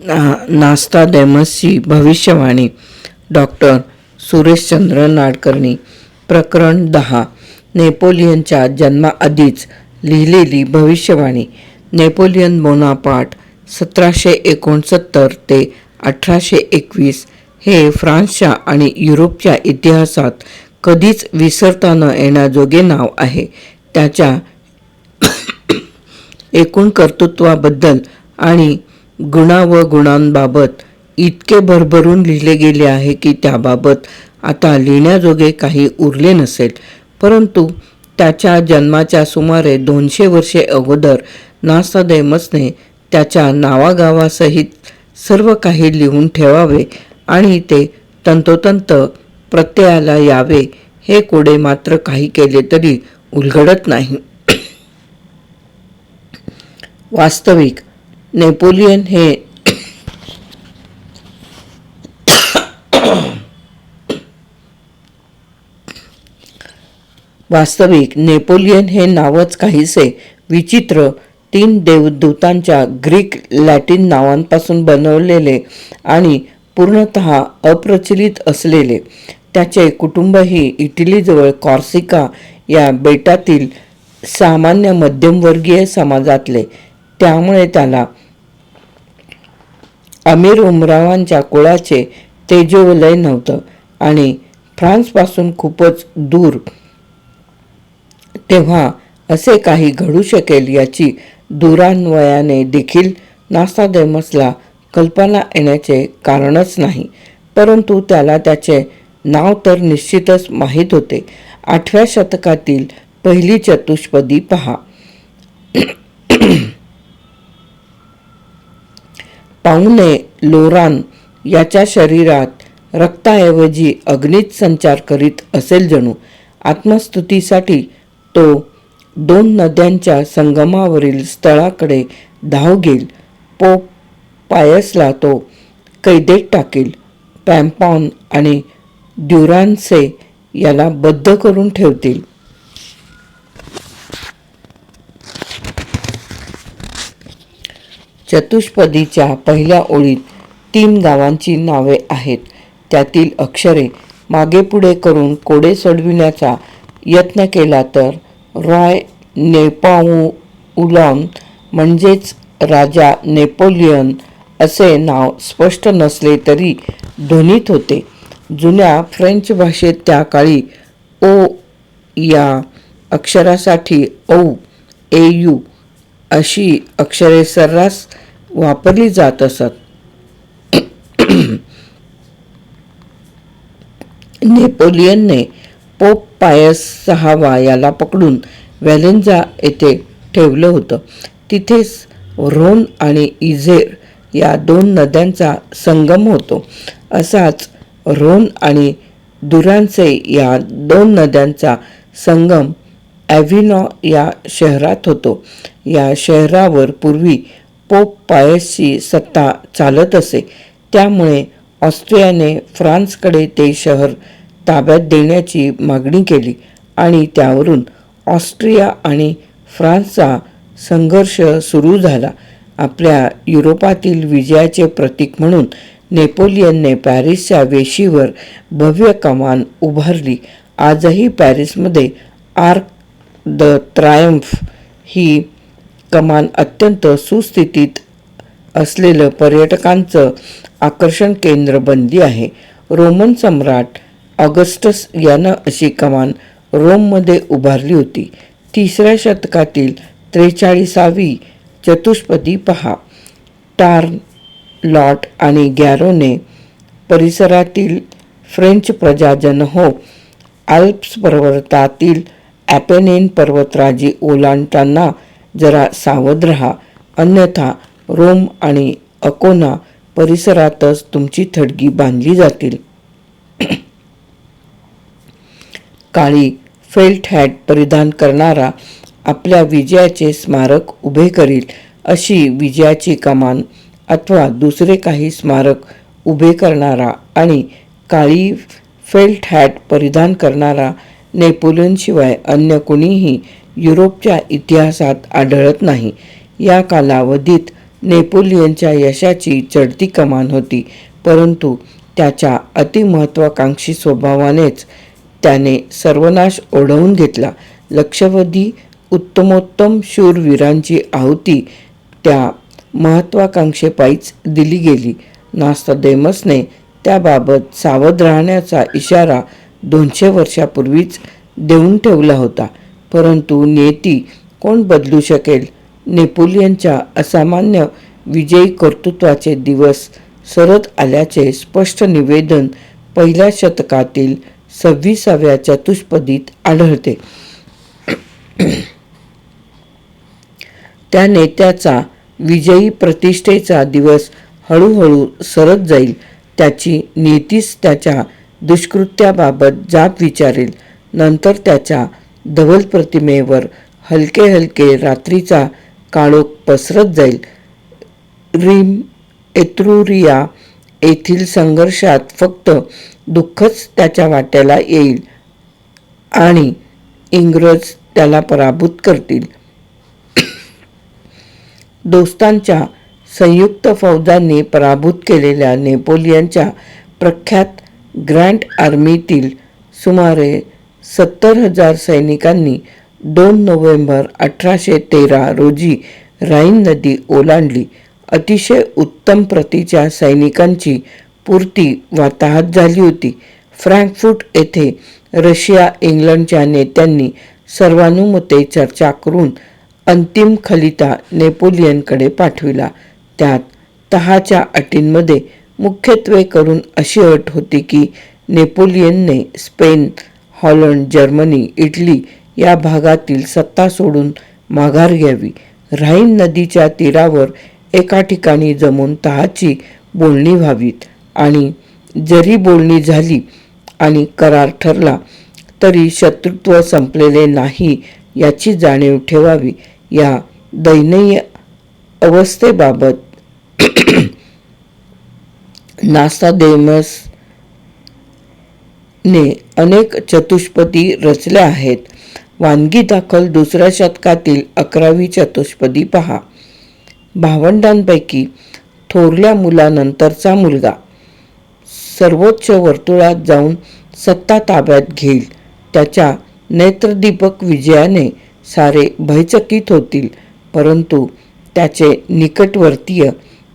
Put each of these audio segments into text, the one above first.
नास्तादेमसची भविष्यवाणी. डॉक्टर सुरेशचंद्र नाडकर्णी. प्रकरण 10. नेपोलियनच्या जन्माआधीच लिहिलेली भविष्यवाणी. नेपोलियन बोनापार्ट 1769 ते 1821 हे फ्रान्सच्या आणि युरोपच्या इतिहासात कधीच विसरता न येण्याजोगे नाव आहे. त्याच्या एकूण कर्तृत्वाबद्दल आणि गुणांबाबत इतके भरभरून लिहिले गेले आहे की त्याबाबत आता लिहिण्याजोगे काही उरले नसेल. परंतु त्याच्या जन्माच्या सुमारे 200 वर्षे अगोदर नास्तादेमसने त्याच्या नावागावासहित सर्व काही लिहून ठेवावे आणि ते तंतोतंत प्रत्ययाला यावे हे कोडे मात्र काही केले तरी उलगडत नाही. वास्तविक नेपोलियन हे नावच काहीसे विचित्र 3 देवदूतांच्या ग्रीक लॅटिन नावांपासून बनवलेले आणि पूर्णतः अप्रचलित असलेले. त्याचे कुटुंबही इटलीजवळ कॉर्सिका या बेटातील सामान्य मध्यमवर्गीय समाजातले. त्यामुळे त्याला अमीर उमरावांच्या कुळाचे तेजोवलय नव्हतं आणि फ्रान्सपासून खूपच दूर. तेव्हा असे काही घडू शकेल याची दूरान्वयाने देखील नास्तादेमसला कल्पना येण्याचे कारणच नाही. परंतु त्याला त्याचे नाव तर निश्चितच माहीत होते. 8व्या शतकातील पहिली चतुष्पदी पहा. पाहुणे लोरान याच्या शरीरात रक्ताऐवजी अग्नीच संचार करीत असेल जणू. आत्मस्तुतीसाठी तो 2 नद्यांच्या संगमावरील स्थळाकडे धाव घेईल. पोप पायसला तो कैदेत टाकील. पॅम्पॉन आणि ड्युरान्से याला बद्ध करून ठेवतील. चतुष्पदीच्या पहिल्या ओळीत 3 गावांची नावे आहेत. त्यातील अक्षरे मागेपुढे करून कोडे सोडविण्याचा यत्न केला तर रॉय नेपाउलॉन म्हणजेच राजा नेपोलियन असे नाव स्पष्ट नसले तरी ध्वनित होते. जुन्या फ्रेंच भाषेत त्या काळी ओ या अक्षरासाठी औ एयू अशी अक्षरे सर्रास वापरली जात असत. नेपोलियनने पोप पायस 6वा याला पकडून व्हॅलेन्झा येथे ठेवलं होतं. तिथेच रोन आणि इझेर या 2 नद्यांचा संगम होतो. असाच रोन आणि दुरान्से या 2 नद्यांचा संगम ॲव्हिनॉ या शहरात होतो. या शहरावर पूर्वी पोप पायसची सत्ता चालत असे. त्यामुळे ऑस्ट्रियाने फ्रान्सकडे ते शहर ताब्यात देण्याची मागणी केली आणि त्यावरून ऑस्ट्रिया आणि फ्रान्सचा संघर्ष सुरू झाला. आपल्या युरोपातील विजयाचे प्रतीक म्हणून नेपोलियनने पॅरिसच्या वेशीवर भव्य कमान उभारली. आजही पॅरिसमध्ये आर्क द ट्रायम्फ ही कमान अत्यंत सुस्थितीत असलेलं पर्यटकांचं आकर्षण केंद्र बनली आहे. रोमन सम्राट ऑगस्टस यानं अशी कमान रोममध्ये उभारली होती. 3ऱ्या शतकातील 43वी चतुष्पदी पहा. टार्न, लॉट आणि गॅरोने परिसरातील फ्रेंच प्रजाजन हो. आल्प्स पर्वतातील ॲपेनिन पर्वतराजी ओलांडताना जरा सावध रहा, अन्यथा रोम आणि अकोना परिसरातच तुमची थडगी बांधली जातील. काळी फेल्ट हॅट परिधान करणारा आपल्या विजयाचे स्मारक उभे करील अशी विजयाची कमान अथवा दुसरे काही स्मारक उभे करणारा आणि काळी फेल्ट हॅट परिधान करणारा नेपोलियनशिवाय अन्य कुणीही युरोपच्या इतिहासात आढळत नाही. या कालावधीत नेपोलियनच्या यशाची चढती कमान होती, परंतु त्याच्या अतिमहत्वाकांक्षी स्वभावानेच त्याने सर्वनाश ओढवून घेतला. लक्षावधी उत्तमोत्तम शूरवीरांची आहुती त्या महत्वाकांक्षेपायीच दिली गेली. नास्तादेमसने त्याबाबत सावध राहण्याचा इशारा 200 वर्षापूर्वीच देऊन ठेवला होता, परंतु नियती कोण बदलू शकेल? नेपोलियनच्या असामान्य विजयी कर्तृत्वाचे दिवस सरत आल्याचे स्पष्ट निवेदन पहिल्या शतकातील 26व्या चतुष्पदीत आढळते. त्या नेत्याचा विजयी प्रतिष्ठेचा दिवस हळूहळू सरत जाईल. त्याची नीतीच त्याच्या दुष्कृत्याबाबत जाब विचारेल. नंतर त्याच्या धवल प्रतिमेवर हलके हलके रात्रीचा काळोख पसरत जाईल. रिम, एत्रुरिया येथील संघर्षात फक्त दुःखच त्याच्या वाट्याला येईल आणि इंग्रज त्याला पराभूत करतील. दोस्तांच्या संयुक्त फौजांनी पराभूत केलेल्या नेपोलियनच्या प्रख्यात ग्रँड आर्मीतील सुमारे 70,000 सैनिकांनी 2 नोव्हेंबर 1813 रोजी ऱ्हाइन नदी ओलांडली. अतिशय उत्तम प्रतीच्या सैनिकांची पूर्ती वाताहत झाली होती. फ्रँकफुर्ट येथे रशिया इंग्लंडच्या नेत्यांनी सर्वानुमते चर्चा करून अंतिम खलिता नेपोलियनकडे पाठविला. त्यात तहाच्या अटींमध्ये मुख्यत्वे करून अशी अट होती की नेपोलियनने स्पेन, हॉलंड, जर्मनी, इटली या भागातील सत्ता सोडून माघार घ्यावी. ऱ्हाइन नदीच्या तीरावर एका ठिकाणी जमून तहाची बोलणी व्हावीत आणि जरी बोलणी झाली आणि करार ठरला तरी शत्रुत्व संपलेले नाही याची जाणीव ठेवावी. या दयनीय अवस्थेबाबत नास्तादेमसने अनेक चतुष्पदी रचल्या आहेत. वानगी दाखल 2ऱ्या शतकातील 11वी चतुष्पदी पहा. भावंडांपैकी थोरल्या मुलानंतरचा मुलगा सर्वोच्च वर्तुळात जाऊन सत्ता ताब्यात घेईल. त्याच्या नेत्रदीपक विजयाने सारे भयचकित होतील, परंतु त्याचे निकटवर्तीय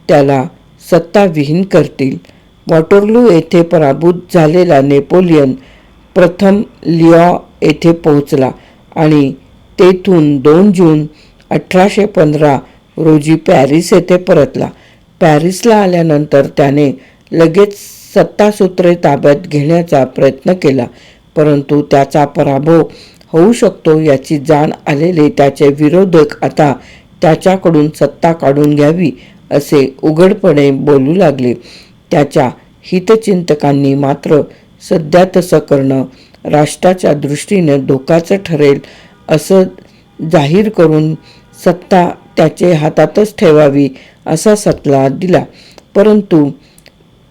त्याला सत्ताविहीन करतील. वॉटरलू येथे पराभूत झालेला नेपोलियन प्रथम लिऑ येथे पोहोचला आणि तेथून 2 जून 1815 रोजी पॅरिस येथे परतला. पॅरिसला आल्यानंतर त्याने लगेच सत्तासूत्रे ताब्यात घेण्याचा प्रयत्न केला, परंतु त्याचा पराभव होऊ शकतो याची जाण आलेले त्याचे विरोधक आता त्याच्याकडून सत्ता काढून घ्यावी असे उघडपणे बोलू लागले. त्याच्या हितचिंतकांनी मात्र सध्या तसं करणं राष्ट्राच्या दृष्टीने धोक्याचं ठरेल असं जाहीर करून सत्ता त्याचे हातातच ठेवावी असा सल्ला दिला. परंतु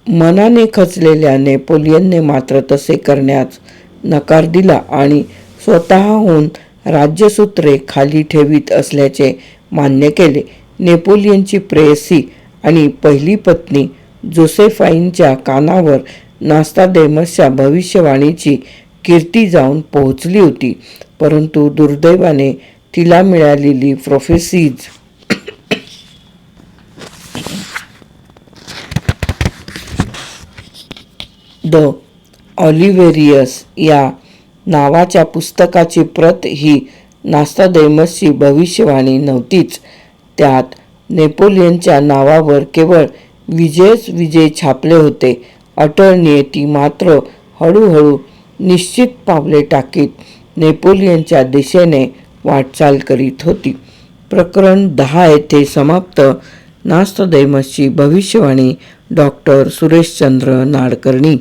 मनाने खचलेल्या नेपोलियनने मात्र तसे करण्यास नकार दिला आणि स्वतःहून राज्यसूत्रे खाली ठेवीत असल्याचे मान्य केले. नेपोलियनची प्रेयसी आणि पहिली पत्नी जोसेफाईनच्या कानावर नास्तादेमसच्या भविष्यवाणीची कीर्ती जाऊन पोहोचली होती, परंतु दुर्दैवाने तिला मिळालेली प्रोफेसीज द ऑलिव्हेरियस या नावाच्या पुस्तकाची प्रत ही नास्तादेमसची भविष्यवाणी नव्हतीच. त्यात नेपोलियनच्या नावावर केवळ विजयच विजय छापले होते. अटळ नियती मात्र हळूहळू निश्चित पावले टाकीत नेपोलियनच्या दिशेने वाटचाल करीत होती. प्रकरण 10 येथे समाप्त. नास्तादेमसची भविष्यवाणी डॉक्टर सुरेशचंद्र नाडकर्णी.